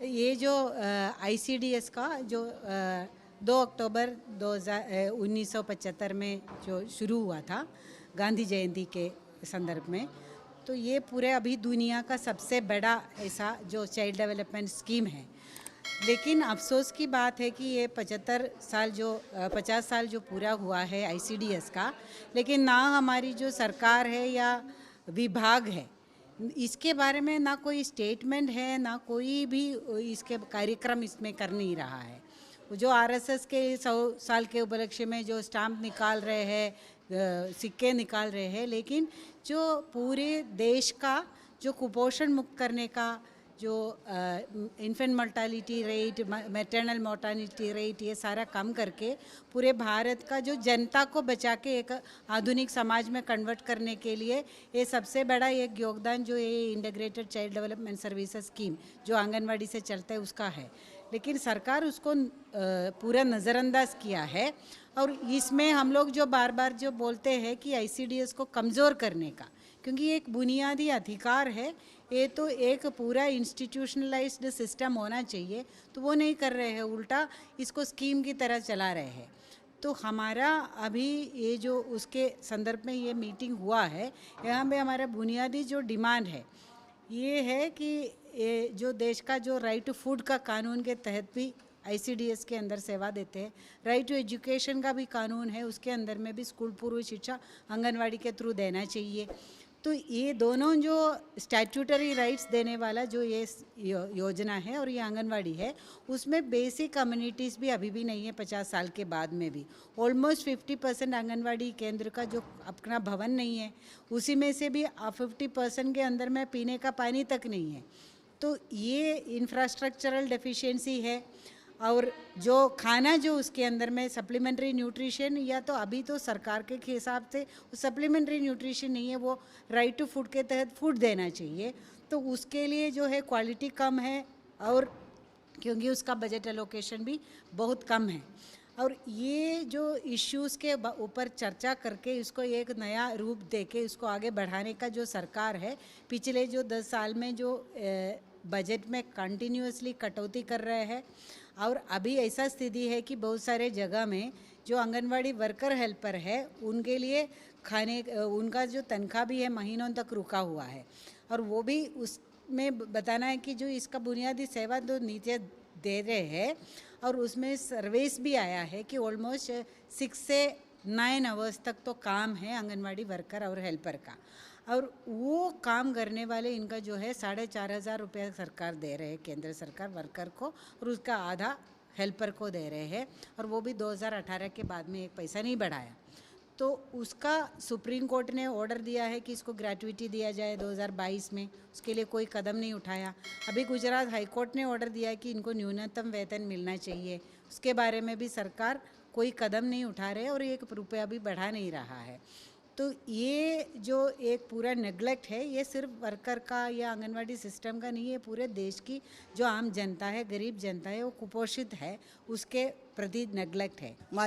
ये जो आईसीडीएस का जो 2 अक्टूबर 1975 में जो शुरू हुआ था गांधी जयंती के संदर्भ में, तो ये पूरे अभी दुनिया का सबसे बड़ा ऐसा जो चाइल्ड डेवलपमेंट स्कीम है। लेकिन अफसोस की बात है कि ये 50 साल जो पूरा हुआ है आईसीडीएस का, लेकिन ना हमारी जो सरकार है या विभाग है, इसके बारे में ना कोई स्टेटमेंट है, ना कोई भी इसके कार्यक्रम इसमें कर नहीं रहा है। जो आरएसएस के 100 साल के उपलक्ष्य में जो स्टाम्प निकाल रहे हैं, सिक्के निकाल रहे हैं, लेकिन जो पूरे देश का जो कुपोषण मुक्त करने का जो infant mortality rate, maternal mortality rate, ये सारा कम करके पूरे भारत का जो जनता को बचा के एक आधुनिक समाज में कन्वर्ट करने के लिए ये सबसे बड़ा एक योगदान जो ये integrated child development services scheme जो आंगनवाड़ी से चलता है उसका है। लेकिन सरकार उसको पूरा नज़रअंदाज किया है। और इसमें हम लोग जो बार बार जो बोलते हैं कि आईसीडीएस को कमज़ोर करने का, क्योंकि एक बुनियादी अधिकार है, ये तो एक पूरा इंस्टीट्यूशनलाइज्ड सिस्टम होना चाहिए, तो वो नहीं कर रहे हैं, उल्टा इसको स्कीम की तरह चला रहे हैं। तो हमारा अभी ये जो उसके संदर्भ में ये मीटिंग हुआ है, यहाँ पे हमारा बुनियादी जो डिमांड है ये है कि ये जो देश का जो राइट टू फूड का कानून के तहत भी आईसीडीएस के अंदर सेवा देते हैं, राइट टू एजुकेशन का भी कानून है, उसके अंदर में भी स्कूल पूर्व शिक्षा आंगनवाड़ी के थ्रू देना चाहिए। तो ये दोनों जो स्टैट्यूटरी राइट्स देने वाला जो ये योजना है और ये आंगनवाड़ी है, उसमें बेसिक कम्युनिटीज़ भी अभी भी नहीं है। 50 साल के बाद में भी ऑलमोस्ट 50% आंगनवाड़ी केंद्र का जो अपना भवन नहीं है, उसी में से भी 50% के अंदर में पीने का पानी तक नहीं है। तो ये इंफ्रास्ट्रक्चरल डेफिशिएंसी है। और जो खाना जो उसके अंदर में सप्लीमेंट्री न्यूट्रिशन, या तो अभी तो सरकार के हिसाब से सप्लीमेंट्री न्यूट्रिशन नहीं है, वो राइट टू फूड के तहत फूड देना चाहिए। तो उसके लिए जो है क्वालिटी कम है, और क्योंकि उसका बजट एलोकेशन भी बहुत कम है। और ये जो इश्यूज़ के ऊपर चर्चा करके इसको एक नया रूप देके इसको आगे बढ़ाने का जो सरकार है, पिछले जो 10 साल में जो बजट में कंटिन्यूसली कटौती कर रहे हैं। और अभी ऐसा स्थिति है कि बहुत सारे जगह में जो आंगनवाड़ी वर्कर हेल्पर है, उनके लिए खाने उनका जो तनख्वाह भी है महीनों तक रुका हुआ है। और वो भी उसमें बताना है कि जो इसका बुनियादी सेवा जो नीचे दे रहे हैं, और उसमें सर्विस भी आया है कि ऑलमोस्ट 6 से 9 आवर्स तक तो काम है आंगनवाड़ी वर्कर और हेल्पर का। और वो काम करने वाले इनका जो है 4,500 रुपये सरकार दे रहे हैं, केंद्र सरकार वर्कर को, और उसका आधा हेल्पर को दे रहे हैं। और वो भी 2018 के बाद में एक पैसा नहीं बढ़ाया। तो उसका सुप्रीम कोर्ट ने ऑर्डर दिया है कि इसको ग्रेट्युटी दिया जाए 2022 में, उसके लिए कोई कदम नहीं उठाया। अभी गुजरात हाई कोर्ट ने ऑर्डर दिया है कि इनको न्यूनतम वेतन मिलना चाहिए, उसके बारे में भी सरकार कोई कदम नहीं उठा रहे और 1 रुपया भी बढ़ा नहीं रहा है। तो ये जो एक पूरा नेग्लेक्ट है, ये सिर्फ वर्कर का या आंगनवाड़ी सिस्टम का नहीं है, पूरे देश की जो आम जनता है, गरीब जनता है, वो कुपोषित है, उसके प्रति नेग्लेक्ट है।